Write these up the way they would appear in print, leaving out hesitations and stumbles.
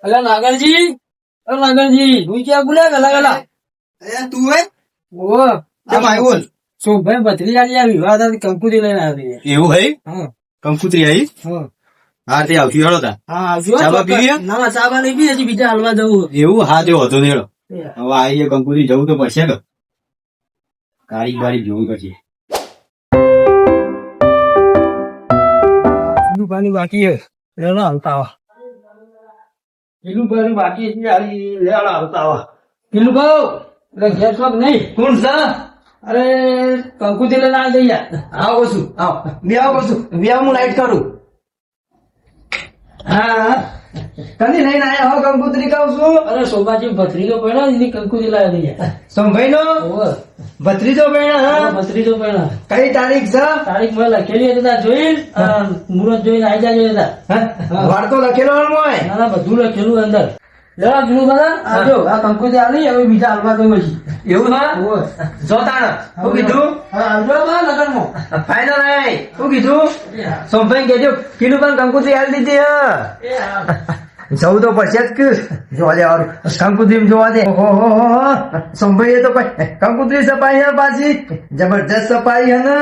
અલા નાગરજી, હું ક્યાં બોલ્યા ગલા ગલા? તું હે ઓ કેમ આવ્યો? શોભાઈ ભત્રીજાની આ વિવાહ હતી, કંકુતી લઈને આવી. એવું હે? હા કંકુતરી આવી? હા હા તે આવતી હેડો તા. હા આવજો. ચા બા પી લ્યા? ના ચા બા નહીં પી, હજી બીજા હાલવા જવું. એવું? હા તે હતો ને હેડો. હવે આવી કંકુતરી જવું તો પડશે કે કાળી બારી જોવું પડશે. પેલું પાણી બાકી હે, લેલો હાલતા આવા. પેલું પાણી બાકી છે, હાલી લેલો હાલતા આવા. પેલું ભાવ એટલે ઘેર શોખ નહીં. કોણ છે? અરે કંકુતી લઈને આવી જઈએ. આવો છું, આવો. વ્યાવ છું, વ્યાવ હું લાઈટ કરું. હા કદી લઈને આયા હો કંકુતરી કહું છું. અરે શોભાજી ભત્રીજો પડ્યો એની કંકુતી લાવી દઈએ. સોમભાઈ નો ભત્રીજો બહેણા હા. ભત્રીજો પડ્યો. કઈ તારીખ છે? તારીખ મેં લખેલી હતી ત્યાં જોઈ, મુહૂર્ત જોઈને આવી જાજો હતા. વાર તો લખેલો હોય. ના ના બધું લખેલું અંદર. લેવા જૂનું બધા આજો આ કંકુતી આવી, હવે બીજા હાલવા ગયો પછી. એવું હા? જોતાણ શું કીધું? હા આવજો બા લગનમાં. ફાઈનલ આય શું કીધું? સોમભાઈ કેજો કીધું પણ કંકુતરી હાલ દીધી હા. જવું તો પડશે જ કે જોવા દે વાર કંકુતરી જોવા દે. ઓહો સોમભાઈ તો કંકુતરી સપાઈ હે પાછી જબરજસ્ત સપાઈ હે ને.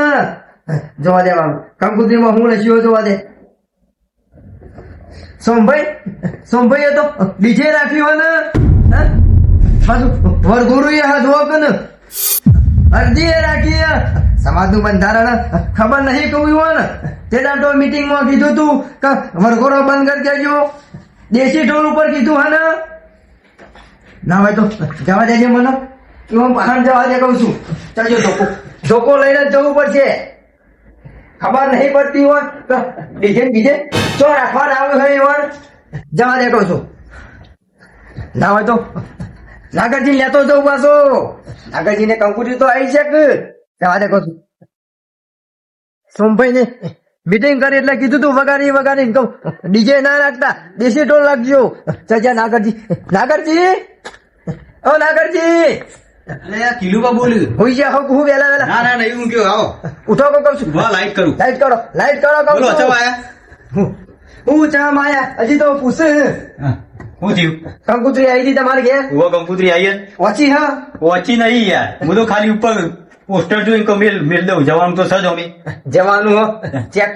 જોવા દે કંકુતરી માં હું લખ્યું જોવા દે. સોમભાઈ તો ડીજે રાખ્યું હે ને. પાછું વરઘોડું એ હાથ જોવો કે ને અરજી એ રાખી હે. સમાજનું બંધારણ ખબર નહીં કહ્યું હોય ને તે તો મીટિંગ માં કીધું તું કે વરઘોડો બંધ કરી દેજો. દેશી ઢોલ ઉપર કીધું હે ને. ના હોય તો જવા દેજે મને હું પહાડ જવા દે કહું છું. ચાલજો ધોકો લઈને જ જવું પડશે. ખબર નહીં પડતી હોય તો ડીજે બીજે ચો રાખવા આવ્યું હોય એવા જવા દે કહું છું. ના હોય તો નાગરજી લેતો જવું પાછો. નાગરજી ને કંકુતરી તો આવી છે કે જવા દે કહું છું. સોમભાઈ ને મીટિંગ કરી એટલે કીધું તું વગાડી કહું ડીજે ના રાખતા દેશી ઢોલ રાખજો. ચાલ નાગરજી ઓ નાગરજી કિલુબા બોલ્યું હોઈ જા હું વેલા ના ના નહીં હું કયો આવો ઉઠો કહું છું. લાઈટ કરું લાઈટ કરો કહું બોલો છું. ચા આયા હું ચા માયા હજી તો પૂછે હું થયું કંકુતરી આવી હતી તમારે ઘેર વો કંકુતરી આવી ઓછી હા ઓછી નહીં યાર હું તો ખાલી ઉપર પોસ્ટર જોઈને કહું મેલ દઉં જવાનું તો સજ અમે જવાનું હો ચેક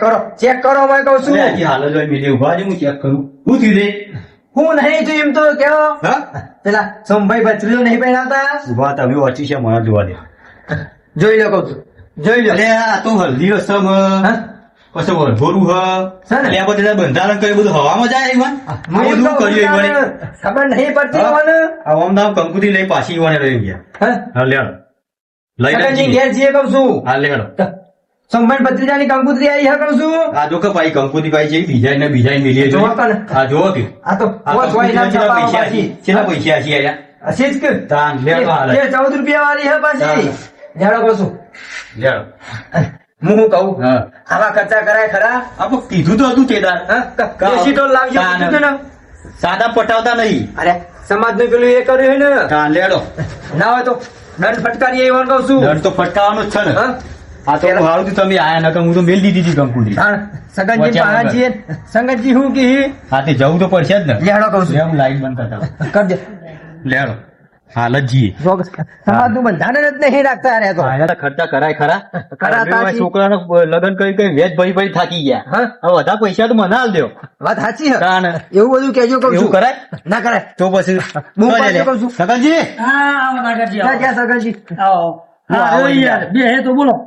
કરો મેં કહું છું. હાલ જ મેલે ઉભા છે હું ચેક કરું શું થયું રે હું નહીં થયું એમ તો કેવો હા પેલા સોમભાઈ ભત્રીજો નહીં પહેરાવતા ઉભા તમે ઓછી છે મને જોવા દે જોઈ લો કહું છું જોઈ લો. અરે આ તો હલ્દી રસમ હા? પછી વરઘોડું છે ને? એટલે આ બધા બંધારણ કર્યું બધું હવામાં જાય એમાં આ હું બધું તો કર્યું એમાં ખબર નહીં પડતી મને. આ ઓમદામ કંકુતરી લઈ પાછી ઈવાને રહી ગયા હા? હા લેડો લઈ સગનજી લેજો. ઘેર જઈએ કહું છું. હા લેડો સોમભાઈ ભત્રીજાની કંકુતરી આવી હે કહું છું. આ જો કે ભાઈ કંકુતરી ભાઈ છે બીજા મિલીએ જોવો કને. આ જોવો કે આ તો આ પોચ વાળી કંકુતરી ના કેટલા છાપાઓ પૈસા પાછી. કેટલા પૈસા હશે આયા હશે જ કે તાન લેડો હાલે. એ 14 રૂપિયા વાળી હે પાછી. જાડો કહું છું. લેડો હું કહું હા આવા ખર્ચા કરાય ખરા? આપણે કીધું તો હતું તેદાર હા? દેશી ઢોલ લાવજો તાન. કીધું ને. સાદા પટાવતા નહીં અરે સમાજનું પેલું એ કર્યું હે ને. હા લેડો ના હોય તો દંડ ફટકારી એવાનું કહું છું. દર તો ફટકાવાનું જ છે ને હા? આ તો હારું થી તમે આયા નકર હું તો મેલ દીધી હતી કંકુતરી હા, સગનજી વચ્ચે પાહા છીએ. સંગતજી હું કી હા તે જવું તો પડશે જ ને લેડો કહું છું. એમ લાઈટ બંધ કરતા કર દે. લેડો હાલ જ જઈએ જો સમાજનું બંધારણ જ નહીં રાખતા અરે તો. આયા તો ખર્ચા કરાય ખરા કરાતા હવે છે. છોકરાને લગ્ન કરી વેચ ભરી થાકી ગયા હા? હવે બધા પૈસા તો મને હાલ દો વાત સાચી હે. તાન એવું બધું કેજો કહું એવું છું. કરાય ના કરાય. તો પછી હું પાછું કહું છું. સગનજી હા આવો નાગરજી ના આવો. ક્યાં સગનજી? આવો હા આવો હવે યાર બે હે તો બોલો.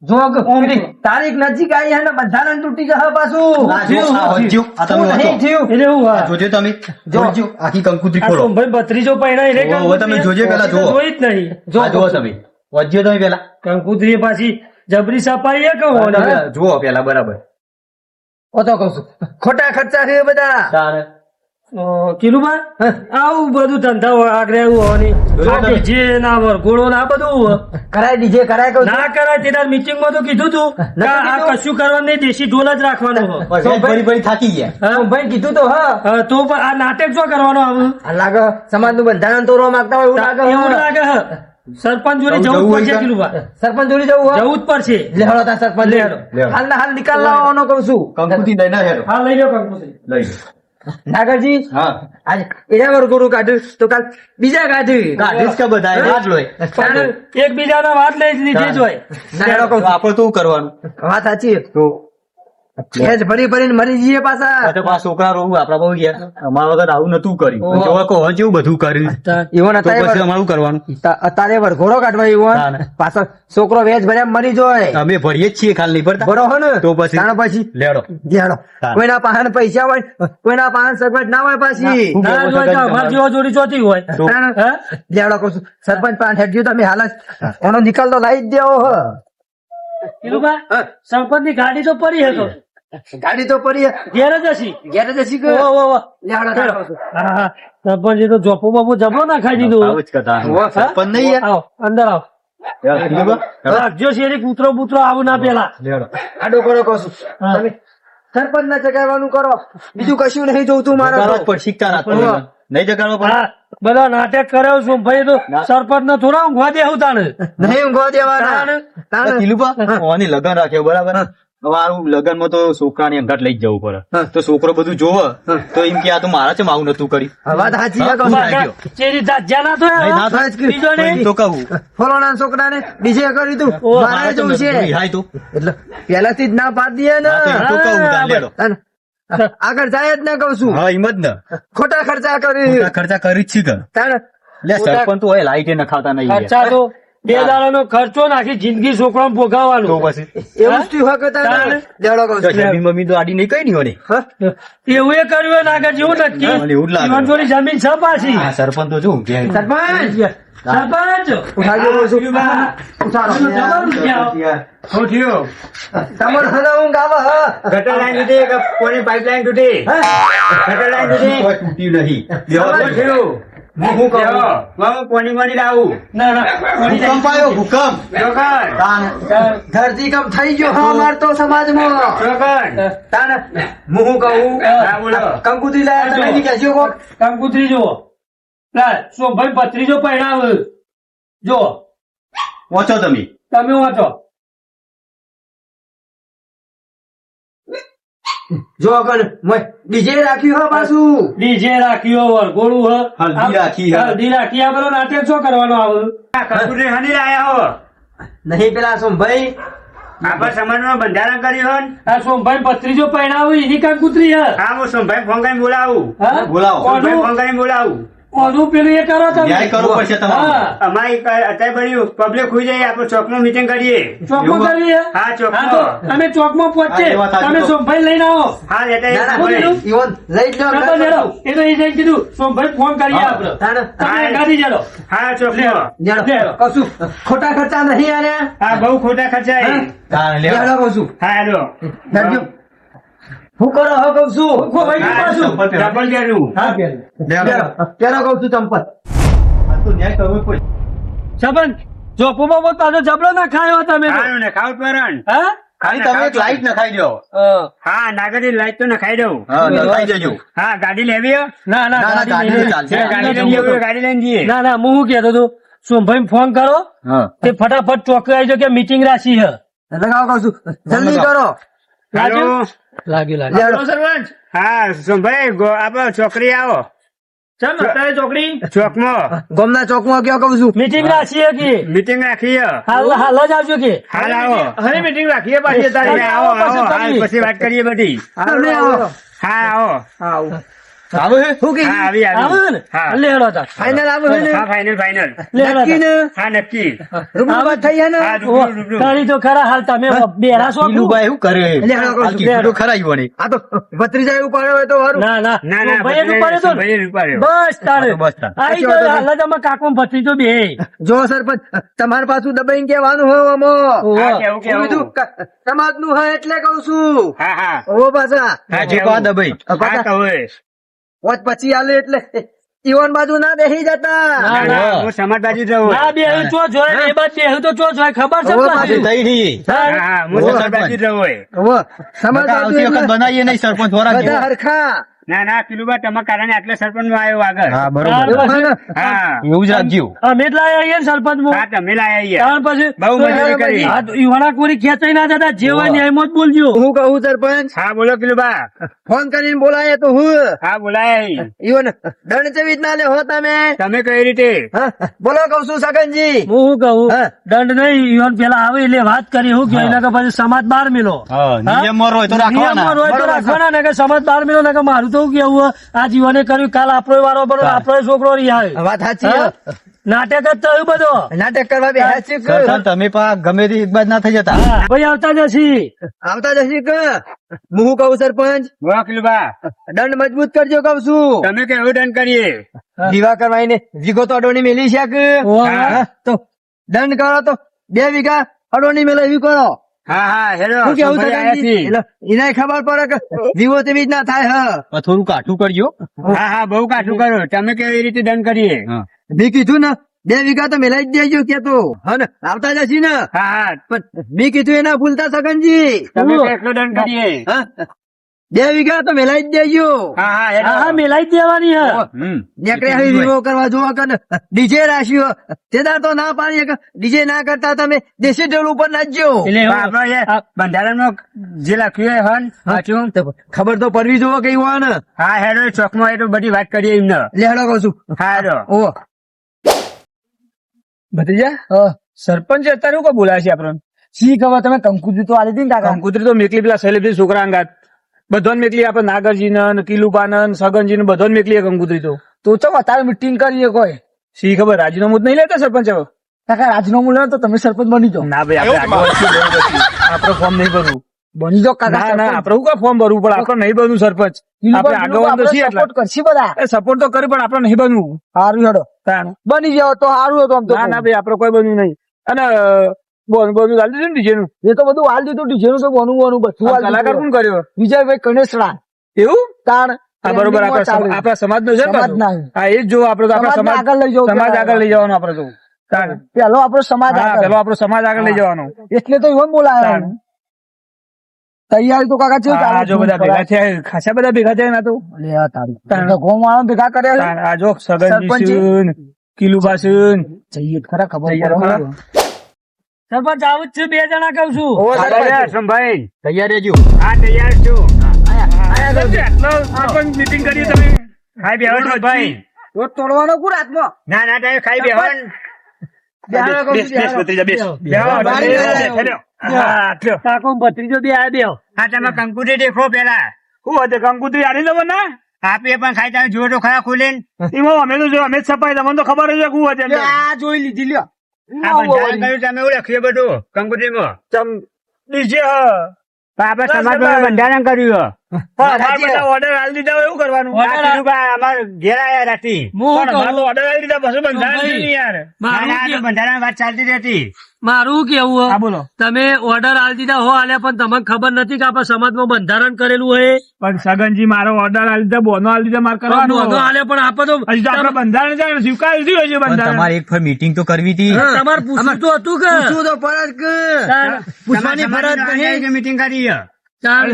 જો કે પેલી તારીખ નજીક આવી હે ને બંધારણ તૂટી જશે પાછું. આ જો, આ હોજ્યો. આ તમે શું નહીં વાંચો. થયું? એટલે એવું હા. જોજો તમે જોજો આખી કંકુતરી આ ખોલો શોભાઈ ભત્રીજો પહેરાય રે ઓહો, હવે તમે જોજે પેલા જુઓ. જોઈ જ નહીં. આ જુઓ તમે વજ્યો તમે પેલા કંકુતરી પાછી જબરી સપાઈ એ કહો ને. જુઓ પેલા બરાબર ઓ તો કહું છું ખોટા ખર્ચા છે બધા. તારે કિલુબા આવું બધું ધંધા આગળ એવું હોવાની તમે. જે ના વરઘોડો ના બધું કરાય ડીજે કરાય કહું છું. ના કરાય તે મીટિંગ માં તો કીધું તું કે આ કશું કરવાનું નહીં, દેશી ઢોલ જ રાખવાનું હોય. વેચ ભરી થાકી ગયા હા? ભાઈ કીધું તો હા. હા, તો પણ આ નાટક શું કરવાનું આવું આ લાગે સમાજનું બંધારણ તોડવા માંગતા હોય એવું લાગે એવું હે. લાગે હે. સરપંચ જોડે જવું જવું હોય પડશે કે? કિલુબા, સરપંચ જોડી જવું હોય? જવું જ પડશે. લેહડો તા સરપંચ લેહડો. લેહડો. હાલ ના હાલ નિકાલ લાવવાનો કહું છું. કંકુતરી લઈને હેડો હા લઈ લો કંકુતરી. લઈ લો નાગરજી હા આજે એના વરઘોડું કાઢ્યું તો કાલ બીજા કાઢ્યું કાઢીશ કે બધા વાત લોય એકબીજાના વાત લઈ જ લીધી જ હોય. તો આપણે શું કરવાનું વાત સાચી તો ખેંચ ભરી ભરીને મરી જઈએ પાછા તો પાછા છોકરા રોવું આપડા બહુ ગયા અમારા વગર આવું નતું કર્યું ઓહો. જોવા કહો જેવું બધું કર્યું ઈવન તો પછી અમારું કરવાનું અત્યારે વરઘોડો કાઢવા ના, ઈવન ના. પાછળ છોકરો વેચ ભર્યા મરી જોય અમે ભરીએ જ છીએ ખાલી નહીં ભરતા બરોબર ને તો પછી? તાણ પછી લેડો ધ્યાનો તાણ. કોઈના પાસે પૈસા હોય કોઈના પાસે સગવડ ના હોય પાછી ના, ના જ હોય તો અમારી જેવા જોડી ચોથી હોય. તો તાણ. હે? લેવડો કહું છું સરપંચ પાસે હેડ્યું તમે હાલ જ એનો નિકાલ તો લાવી જ દેવો હ કિલુબા, સરપંચની ગાડી તો પડી હતો. ગાડી તો પડી ઘેર જ હશી. ઘેર જ હશી કે ઓહો, ઓહો. લેવડો તાણ કહું છું. હા, હા. સરપંચે તો જોપો બોપો જબરો ના ખાઈ દીધું. આવું જ કરતા ઓહો, સરપંચ નહીં યાર. આવો, અંદર આવો. લેડો. રાખજો શેરી કૂતરો બૂતરો આવું ના પેલા. લેડો. આડો કરો કહું છું હા. તમે સરપંચ ના ચગાવવાનું કરો બીજું કશું નહીં જોતું મારે જગાડવા જ તો. પડે, શીખતા ના પડે. ઓહો. નહીં જગાડવા પડે હા, બધા નાટક કર્યો છું ભાઈ તો ના. સરપંચ ને થોડા ઊંઘવા દે હું તાણે. નહીં ઊંઘવા દેવાના તાણ. તાણ. કિલુબા ઓની લગન રાખ્યો બરાબર અમારું લગન માં તો છોકરાની અંગાટ લઈ જ જવું પડે તો છોકરો બધું જોવે તો એમ કે આ તો મારા ચમ આવું નતું કરી વાત સાચી છે કહું છું. હા. ચેરી દાજ્યા ના નહીં, થયા. ના થાય જ કે. બીજો નહીં. તો કહું ફલાણા છોકરાને ડીજે કરી તું ઓહો, મારે મારા ચમ જવું નતું છે કરી, હાય તો એટલે પેલાથી જ ના પાડી દે ને હા, તો એમ તો કહું તાર, લેડો. તાન. આગળ જાય જ ના કહું છું હા એમ જ ને ખોટા ખર્ચા કરી ખોટા ખર્ચા કરી જ છે કે તાણ. લે સરપંચ તો હોય લાઈટે નખાવતા નહીં યાર. ખર્ચા તો બે દાડાનો ખર્ચો નાખી જિંદગી છોકરાને તો ભોગાવવાનું. પછી એવું જ થયું હોય કે તાણ. તાણ. લેવડો કહું તો છું. જમીન મમ્મી તો આડી નહીં કઈ નહીં હોને હા? એવું એ કર્યું હોય નાગર જેવું નક્કી. મને એવું જ લાગે. જીવન જોડી જમીન છે પાછી. આ સરપંચ તો શું કે સરપંચ સરપંચ ઉઠાડજો કહું છું. ઉઠાડો. જબરું છે આવો. તમારે હલો ઊંઘ આવે હ. ગટર લાઈન તૂટી કે કોની પાઇપલાઈન તૂટી ગટર લાઈન તૂટી કોઈ તૂટ્યું નહીં હું કહું કોની મની લાવું ના ના ભૂકંપ આવ્યો ભૂકંપ તાણ ધરતીકંપ થઈ ગયો હા અમાર તો સમાજમાં તાણ. હું શું કહું કંકુત્રી લાયા તમે એની કહેજો કોક. કંકુત્રી જુઓ ના સોમભાઈ ભત્રીજો પહેરાવ જો વાંચો તમે તમે વાંચો. જો કણ ડીજે રાખ્યું હો પાછું ડીજે રાખ્યો વરઘોડું હ હલ્દી રાખી હ. હલ્દી રાખી આ બધો નાટક શું કરવાનો આવે નહીં પેલા સોમભાઈ આપણા સમાજમાં બંધારણ કર્યું આ સોમભાઈ ભત્રીજો પહેરાવ એની કંકુત્રી હ હા હું સોમભાઈ ફોન કરીને બોલાવું હા? બોલાવો. સોમભાઈ કોનું ફોન કરીને બોલાવું કોનું પેલું એ કરો તમે ન્યાય કરવો પડશે તમારે હા અમારી અત્યારે બધી પબ્લિક ખુઈ જાય આપણે ચોકમાં મીટિંગ કરીએ ચોકમાં એવું? કરીએ હા, ચોકમાં. હા તો અમે ચોકમાં પહોંચીએ હા, એ વાત સાચી તમે તો. સોમભાઈ લઈને આવો હા લેતા ના, ના, બોલી આવીએ. દઉં? ઈવન લઈ જ લો નતો જડો. એ તો એ જઈને કીધું સોમભાઈ ફોન કરીએ હા. આપડે તાણ. તમે ગાડી જડો હા ચોકમાં જાણો. લેડો. કશું ખોટા ખર્ચા નહીં આલ્યા હા બહુ ખોટા ખર્ચા હા? તાણ લેવો. જાણો કહું છું. હા હેલો જાણજો. હું કરો હો કહું છું ખો ભાઈ હા, પાછું ડબલ ગેરનું. હા પેલું લેવો. પેલો કહું છું ચંપત આ તો ન્યાય કરવો પડશે. સબન જો પોપો પાછો જબડો ના ખાયો તમે તો. હા ને ખાવ પરણ હા ખાલી તમે એક લાઈટ નખાઈ દો હા નાગરની લાઈટ તો નખાઈ દઉં હા નખાઈ દેજો હા ગાડી લેવી હો? ના ના ના, ના, ગાડી ગાડી નહીં. ચાલશે. ગાડી લઈને જવું હોય, ગાડી લઈને જઈએ ના ના હું શું કહેતો હતો સોમભાઈ ફોન કરો હા તે ફટાફટ ચોકે આવી જાઓ કે મીટિંગ રાખી છે લગાવો કહું છું જલ્દી કરો હાલો લાગ્યું લેવડો. સરપંચ હા સોમભાઈ આપડે છોકરી આવો ચાલ અત્યારે ચોકડી ચોકમાં ગોમના ચોકમાં કયો કહું છું મીટિંગ રાખી છે કે મીટિંગ રાખીએ હાલ હાલ જ આવજો કે હાલ આવો હવે મીટિંગ રાખીએ પાછી તમે આવો આવો પછી હાલ કરીએ. પછી વાત કરીએ બધી તમે આવો હા આવો આવો આવે હે? શું કે હા આવી આવે આવી ને હા. લે હેડો તાર. ફાઈનલ આવો હે ને હા ફાઇનલ ફાઇનલ લે હેડો નક્કી તાર. ને હા નક્કી રૂબરૂ વાત થઈ હે ને હા ઓ, રૂબરૂ રૂબરૂ તારી તો ખરા હાલ તમે બેરા છો ઈલુભાઈ શું કરે લે, હાલો, કહું આ છું. કીધું તો ખરા ઈ વળી. આ તો ભત્રીજા એવું પાડ્યો હોય તો સારું ના ના ના ના ભાઈ જ ઉપાડ્યો તો ને. ભાઈ રૂપાડ્યો બસ તારે બસ તાર. આઈ તો હાલ જ અમે કાકો ભત્રીજો બે જો સરપંચ તમારે પાછું દબાઈને કેવાનું હોય અમો હા કેવું કેવું સમાજ નું હોય એટલે કઉ છું હા હા ઓ પાછા હા જે કહો દબાઈ. હા કહું પોત પછી આલે એટલે ઈવન બાજુ ના બેસી જતા ના, ના. હું સમાજ બાજુ જ રહું ના બે ચો જોય એ બાદ બે તો ચો જોય ખબર છે હવે પાછી. આજે થઈ રહી. હા હા હું સમાજ બાજુ જ રહું હવે સમાજ બકા બાજુ આવતી વખત એટલે બનાવીએ નહીં સરપંચ વરાગ બધા જેવો. હરખા ના ના કિલુબા તમારા કારણે આટલા સરપંચ આવ્યો આગળ હા બરોબર હા એવું જ રાખજો અમે જ લાયા અહીંયા સરપંચ હા તમે લાયા અહીંયા. ત્યાર પછી બહુ મજૂરી કરી. હા, તો ઈ વણાકોરી ખેંચાઈ ના જતા જે હોય ને એમ જ બોલજો. હું કહું સરપંચ હા બોલો કિલુબા. ફોન કરીને બોલાય તો હું હા બોલાય. ઈવન દંડ ચેવી રીતના લે હો તમે તમે કઈ રીતે હા? બોલો કહું છું સગનજી હું શું કહું હા. દંડ નહીં ઈવન પેલા આવે એટલે વાત કરી હું કે એના કે પછી સમાજ બહાર મેલો નિયમો હોય તો નિયમો હોય તો રાખવાના ને કે સમાજ બહાર મેલો ને કે મારું તો શું કેવું આ જીવને કર્યું કાલ આપણો વારો બરો આપણો છોકરો રિહાય વાત સાચી હો. નાટક જ થયું બધો નાટક કરવા બે હાચી કે સરપંચ તમે પણ ગમે તે એક બાજ ના થઈ જતા હા, ભાઈ આવતા જશી આવતા જશી કે હું કહું સરપંચ બોલો કિલુબા. દંડ મજબૂત કરજો કહું છું તમે કેવું દંડ કરીએ. દીવા કરવાઈને વીઘો તો અડોની મેલી છે કે હા. તો દંડ કરો તો 2 વીઘા અડોની મેલે એવી કરો હા હા હેલો શું કેવું સંભાઈ આયા સગનજી? છીએ. એટલે એને ખબર પડે કે વિવો તેવી જ ના થાય હા થોડું કાઠું કરજો હા હા બહુ કાઠું કરો. તમે કેવી રીતે દંડ કરીએ. મેં કીધું ને 2 વીઘા તો મેલાઈ જ દેજો કે તો હા ને આવતા જશી ને હા હા પણ મેં કીધું એના ભૂલતા સગનજી તમે કેટલો દંડ કરીએ. હા 2 વીઘા તો મેલાઈ જ દેજો હા હા હા હા હેલો. મેલાઈ જ દેવાની હે નીકળે હવે વિવો કરવા જોવા કે ડીજે રાખ્યો તેદાર તો ના પાડીએ કે ડીજે ના કરતા તમે દેશી ઢોલ ઉપર નાચજો એટલે તો આપણે એ બંધારણમાં જે લખ્યું હોય હન વાંચ્યું? તો ખબર તો પડવી જોવો કઈ હોય ને હા હેલો ચોકમાં એ તો બધી વાત કરીએ એમને. લેહડો કહું છું હા હેલો. ઓ ભત્રીજા સરપંચ અત્યારે શું બોલાય છે આપણને શી ખબર તમે કંકુતરી તો આલી હતી ને કાકા કંકુતરી તો મેકલી પેલા સેલિબ્રિટી છોકરા અંગાત બધાને મેકલી આપણે નાગરજી ને કિલુપાનંદ સગનજી ને બધાને મેકલી કંકુતરી તો ચમ અત્યારે મીટિંગ કરીએ કોઈ શી ખબર રાજીનામું જ નહીં લેતા સરપંચ હવે કાકા રાજીનામું લે તો તમે સરપંચ બની જાઓ ના ભાઈ આપણે ફોર્મ નહીં ભરવું બની જાઓ કાકા ના આપણે શું ફોર્મ ભરવું પણ આપણે નહીં બનવું સરપંચ આપણે આગળ તો છીએ સપોર્ટ કરશી બધા સપોર્ટ તો કરી પણ આપણે નહીં બનવું સારું હેડો બની જાવ તો સારું હતું આમ તો ના ભાઈ આપણે કોઈ બન્યું નહીં અને બોનું હાલ દીધું ડીજે નું એ તો બધું હાલ દીધું ડીજે નું તો બોનું બધું કલાકાર કોણ કર્યો વિજયભાઈ કનેસરા એવું તાણ હા બરોબર આપણા સમાજ નો છે ને હા એ જ જો આપડે આપણા સમાજ આગળ લઈ જવું સમાજ આગળ લઈ જવાનો આપડે તો પેલો આપણો સમાજ પેલો આપણો સમાજ આગળ લઈ જવાનો એટલે તો એમ બોલાયા તૈયારી તો કાકા છે જો બધા ભેગા થયા ખાસા બધા ભેગા થયા ના તો ગોમ વાળા ભેગા કર્યા આ જો સગન કિલુબાસુન જઈએ ખરા ખબર સરપંચ આવું જ છે 2 જણા કહું છું સંભાઈ તૈયાર રહેજો હા તૈયાર છું. મીટિંગ કરીએ તમે ખાઈ બેહો ભાઈ. તો તોડવાનો કુર હાથમાં ના ના તમે ખાઈ બેહો ને. કાકો ભત્રીજો બે આ બેહો હા તમે કંકુતરી દેખો પેલા. શું હતું કંકુતરી આલી દો ને આપીએ પણ ખાઈ તમે જુઓ તો ખરા ખુલીને. એમાં અમે તો જો અમે જ છપાઈ તમને તો ખબર જ શું હતું આ જોઈ લીધી લ્યો આ બંધારણ કર્યું તમે એવું લખ્યું બધું કંકુતરીમાં. ડીજે પણ આપણે સમાજમાં બંધારણ કર્યું. ઓર્ડર આલી દીધા હોય એવું કરવાનું આ કિલુબા અમારે ઘેર આયા રાતી. ઓર્ડર આલી દીધા પછી બંધારણ થયું નહીં યાર ના, ના, આ તો બંધારણ વાત ચાલતી રહેતી. મારું કેવું હા બોલો તમે ઓર્ડર આલી દીધા હો આલ્યા પણ તમને ખબર નથી કે આપણા સમાજમાં બંધારણ કરેલું હોય પણ સગનજી મારો ઓર્ડર આલી દીધા બોનો આલી દીધા મારે બધો કરવાનો આલે પણ આપે તો હજી તો આપણે બંધારણ છે સ્વીકાર થયું હશે પણ બંધારણ તમારે એક ફર મીટિંગ તો કરવી હતી તમારે પૂછવું તો હતું કે શું તો ફરજ કે પૂછવાની ફરજ તમારા નહીં સમાજની મીટિંગ કરી છે.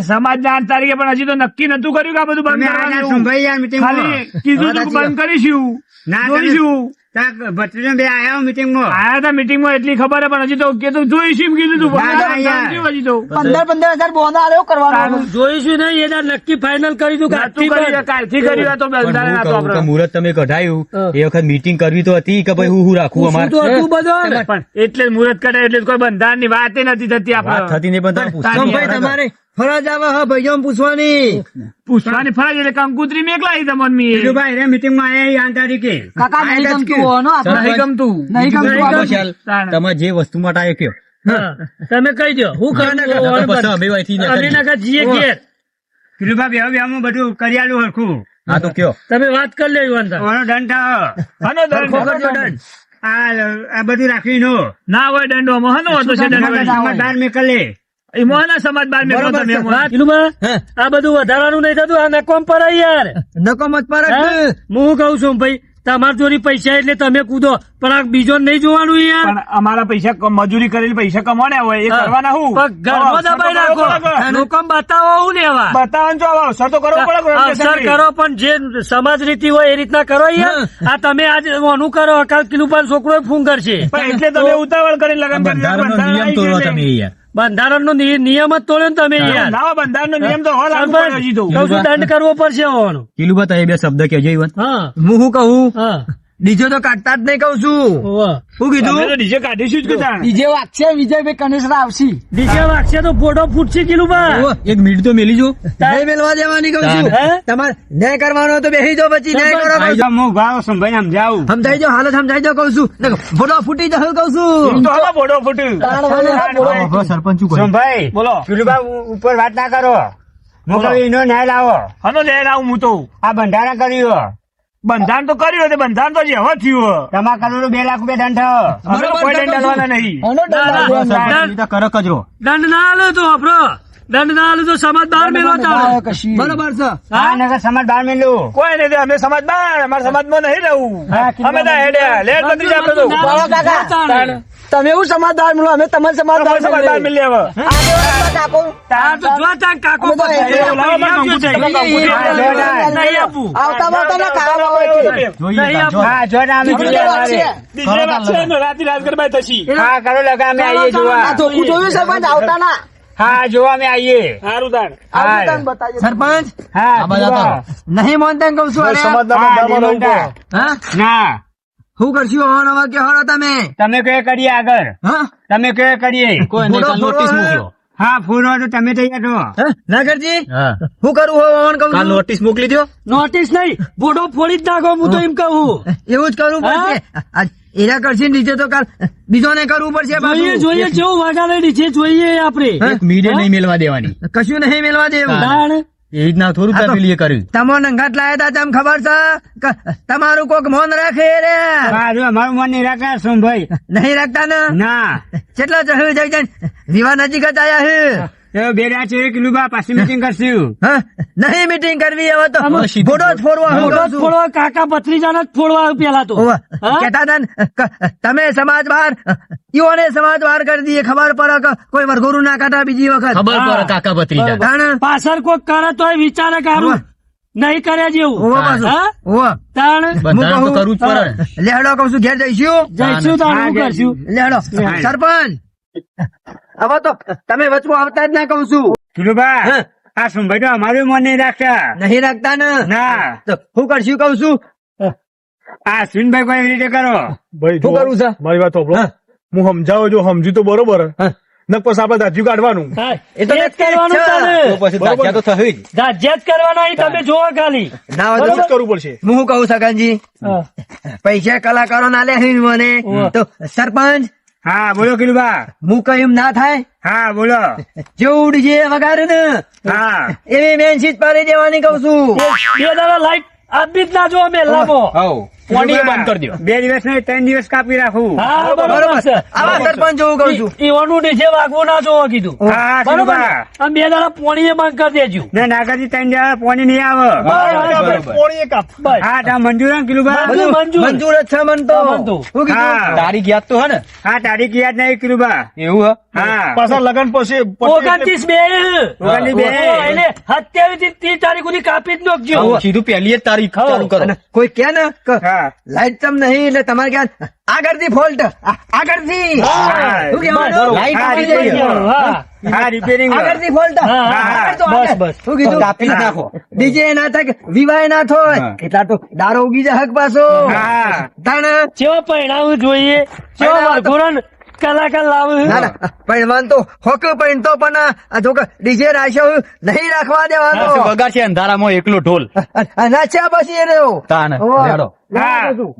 સમાજ ના 8 તારીખે પણ હજી તો નક્કી નતું કર્યું કે આ બધું તમે બંધ આ કરવાનું સંભાઈ યાર meeting માં. ખાલી કીધું તું કે બંધ કરીશું ના, તમે- જોઈશું ત્યાં ભત્રીજો બે આયા meeting માં. આયા હતા મીટિંગ માં એટલી ખબર હે પણ હજી તો કીધું જોઈશું એમ કીધું તું ના, ના, યાર. હજી તો 15,000 બોના આલ્યો કરવાનો જોઈશું નહીં એના નક્કી ફાઇનલ કરી દઉં કે આજથી નતું કર્યું, બંધ. કાલથી કર્યું આ તો પણ બંધારણ હું હતું કહું કે આપણે. મુહૂર્ત તમે કઢાયું એ વખત મીટિંગ કરવી તો હતી કે ભાઈ હું રાખવું પૂછવું તો અમારે હતું બધું ને. પણ એટલે જ મુહૂર્ત કઢાય એટલે જ કોઈ બંધારણ ની વાત નથી થતી વાત આપણે થતી નહીં પણ તમે પૂછતા ભાઈ નહીં. તમારે ફરજ આવે હા ભાઈઓ પૂછવાની પૂછવાની ફરજ એટલે કંકુતરી મેકલાઈ તમને કિલુભાઈ રે meeting માં આયા 8 તારીખે. કાકા નહીં ગમતું હોનો નહીં ગમતું નહીં ગમતું તો આપણે. ચાલ, તાણ. તમે જે વસ્તુ માટે આવ્યો કયો હા. તમે કહી દો હું તો પછી અમે અહીંથી અમે નીકળીએ. નકા જીએ ઘેર કિલુભાઈ બેહો બેહો બધું કરી આલું હરખું. હા તો કયો તમે વાત કરી લેવી વાંધા ઓનો દંડ થાવ. હનો દંડ હરખો કરજો દંડ. આ બધું રાખીને હો. ના હોય દંડો માં હનો હતો છે દંડ સમાજ બહાર મેકલે. એ મોહના સમાજ બાર મેં બરોબર છે. તમે કિલુબા, હે. આ બધું વધારાનું નહીં થતું આ નકોમ પર યાર નકો મત પર હા? હું શું કઉ છું ભાઈ તમાર જોડી પૈસા એટલે તમે કૂદો પણ આ બીજો નહીં જોવાનું યાર. પણ અમારા પૈસા મજૂરી કરેલી પૈસા કમાણ્યા હોય એ કરવાના હું પણ ઘરમાં દબાઈ નાખો લોકો બતાવો હું લેવા બતાવવાનું જો હવે અવસર તો કરવો પડે અવસર કરો પણ જે સમાજ રીતિ હોય એ રીતના કરો યાર. આ તમે આજ ઓનું કરો કાલ કિલો પર છોકરો ફોન કરશે. પણ એટલે તમે ઉતાવળ કરીને લગન કરી દીધા. બંધારણ નો નિયમ જ તોડ્યો ને તમે યાર. ના બંધારણનો નિયમ તો હો લાગુ પડે હજી તો. કહું છું દંડ કરવો પડશે હોવાનો. કિલુબા તમે બે શબ્દ કહેજો ઈવન. હા હું શું કહું હા ડીજે તો કાઢતા જ નહીં કહું છું. હોવે. શું અમે કીધું તો ડીજે કાઢીશું જ કીધા. ડીજે વાગશે વિજયભાઈ કનેસરા આવશે. ડીજે વાગશે તો ફોટો ફૂટશે કિલો પર. એક મિનિટ તો મેલી જો નહીં મેલવા દેવાની કહું છું. હે? તમારે ન્યાય કરવાનો તો બેસી જાઓ પછી ન્યાય કરો આઈ જાઓ, હું ભાવ સંભાઈ સમજાવું. સમજાઈ જાઓ હાલત સમજાઈ જાઓ કહું છું. દેખો, ફોટો ફૂટી જશે કહું છું. તો હવે બોડો ફૂટ્યું. સરપંચ શું સંભાઈ બોલો. કિલુબા ઉપર વાત ના કરો. હું કહું એનો ન્યાય લાવો. હનો લઈને આવું હું તો આ બંધારણ કર્યું. બંધારણ તો કર્યું તે બંધારણ તો જે હવે થયું. તમારા કરોડો 2 લાખ રૂપિયા દંડ થયો. અમે તો કોઈ દંડ આલવાના નહીં. આનો દંડ દંડ કરો કજરો દંડ ના આલે તો આપડો દંડ ના આલે તો સમાજ બહાર મેળવા ચાલે. કશી બરોબર છે. હા નગર સમાજ બહાર મેલું. કોઈ નહીં અમે સમાજ બાર અમારા સમાજમાં નહીં રહેવું. હા, અમે તો હેડ્યા લેટ બધી જ આપણે તો બોલો કાકા. તમે એવું સમાજદાર મળો અમે તમારા સમાજદાર સમાજ બાર મિલી હવે. આ તો જો તાન કાકો અમે તો પકડી હેડે લેવો. લાવો મારા કંકુ છે. નહીં આપું. આવતા આવતા ના ખાવા હોય નહીં આપું. હા જો ને અમે ડીજે વાગશે. ડીજે વાગશે ને રાતે રાત ગરબા થશી. હા કરો લગા અમે આવીએ આ જોવા. ચોખ્ખું જોયું સરપંચ આવતા ના હા જોવા અમે આવીએ. સારું તાણ. આવતા ને બતાજો. સરપંચ હા કિલુબા, નહીં માનતા ને કહું છું અરે. હા, નહીં માનતા. હા ના શું કરશું અવાનવા કે હળો તમે તમે કયો કરીએ આગળ. હા તમે કયો કરીએ. નોટિસ મૂક્યો હા ફૂલ હોય તો તમે તૈયાર રહો. નાગરજી શું કરું હો અવાન કહું છું નોટિસ મોકલી દો. નોટિસ નહીં બોડો ફોડી જ નાખો હું તો એમ કહું. એવું જ કરવું પડશે આજ એના કરશે ને નીચે તો કાલ બીજોને કરવું પડશે જોઈએ પાછું. જોઈએ જેવું વાગાડે નીચે જોઈએ આપણે. મીડિયા નહીં મેલવા દેવાની કશું નહીં મેલવા દેવું તાણ. એ રીતના થોડું તપેલીએ કર્યું તમને ઘાટ લાયા તા તમ ખબર છે કે તમારું કોક મૌન રાખે રે હા જો અમારું મન નહીં રાખે સોમભાઈ. નહીં રાખતા ને ના કેટલા જઈ જાય વિવાહ નજીક જ આયા હે એ બે રહ્યા છે કિલુબા પાછી મીટિંગ કરશું. હા નહીં મીટિંગ કરવી હવે તો ફોટો જ ફોડવા હું બોડો કહું જ છું. ફોડવા કાકા ભત્રીજાના જ ફોડવા પેલા તો. ઓવા. હા? કહેતા હતા ને કે તમે સમાજ બહાર ઈઓને સમાજ બહાર કરી દઈએ ખબર પડે કે કોઈ વરઘોડું ના કાઢા બીજી વખત કાકા ભત્રીજા. તાણ પાછળ કોઈ કરે તોય વિચારે કે હારું નહીં કરે જેવું. ઓવા પાછું. હા? ઓવા. તાણ બંધારણ તો કરવું જ પડે. લેહડો કહું છું ઘેર જઈશું જઈશું તાણ શું કરશું. લેહડો સરપંચ હવે તો તમે વચમાં આવતા જ ના કહું છું કિલુબા આ સોમભાઈ તો અમારું મન નહીં રાખતા. નહીં રાખતા ને ના તો શું કરશું કહું છું આ અશ્વિનભાઈ કોઈ એવી રીતે કરો. ભાઈ શું કરવું છે મારી વાત સાંભળો. હા. હું સમજાવું જો સમજ્યું તો બરોબર નક પછી આપણે દાજ્યું કાઢવાનું. હા, એ તો એ જ કરવાનું તારે. બરોબર તો થયું દાજ્યા જ કરવાના અહીં તમે જોવો ખાલી. ના હોય જ તો કરવું પડશે. હું શું કહું સગનજી હા. પૈસા કલાકારો ના લે મને તો સરપંચ હા બોલો કિલુબા. હું કહ્યું ના થાય હા બોલો. જેવું ડીજે વગાડે ને હા એવી મેન સીટ પાડી દેવાની કહું છું બે દાડા લાઈટ આપી જ ના જો મેલામાં. બંધ કરી દો. 2 દિવસ નહીં 3 દિવસ કાપી રાખું. હા બરોબર છે. આવા સરપંચ જેવું કહું છું ઈવાનું નીચે વાગવું ના જોવો કીધું. હા બરોબર કિલુબા. ને? આમ બે દાડા પોણીએ બંધ કરી દેજો. ના નાગાજી 3 દિવસ પાણી નહીં આવે. પોણી કાપ. બસ. હા તમે મંજૂર હે ને કિલુબા. બધું મંજૂર. મંજૂર જ છે મન તો હા, મન તો. શું કીધું હા. તારીખ યાદ તો હે ને હા તારીખ યાદ નહીં કિલુબા. એવું હા પાછા લગન પછી 29 બે. ઓગણત્રીસ બે. એટલે 27 થી 30 તારીખ સુધી કાપી જ નાખજો. સીધું પહેલી જ તારીખ ચાલુ કરો. અને કોઈ કે ને કે હા લાઈટ તમ નહીં એટલે તમારે ક્યાં આગળથી ફોલ્ટ આગળથી હા. શું કહેવાનું? બરોબર. લાઈટ હા, આવી repairing. ગઈ. હા. હા રિપેરિંગ. આગળથી ફોલ્ટ હા, હા. આગળ તો બસ, આગળ. બસ. શું કીધું કાપી નાખો. ડીજે ના થાય વિવાહ ના થાય એટલા તો દારો ઉગી જાય હક પાછો હા. તાણ ચેવા પરિણામ જોઈએ ચેવા પરિણામ તો- વરઘોડા ને કલાકાર લાવે. ના ના પણ તો હોક પણ તો પણ આ જો કે ડીજે રાખ્યો નહીં રાખવા દેવાનો વગાડ છે અંધારામાં એકલો ઢોલ. નાચ્યા પછી એ રહ્યો તાણ. હોવે. લેડો. લેડો હા. બધું.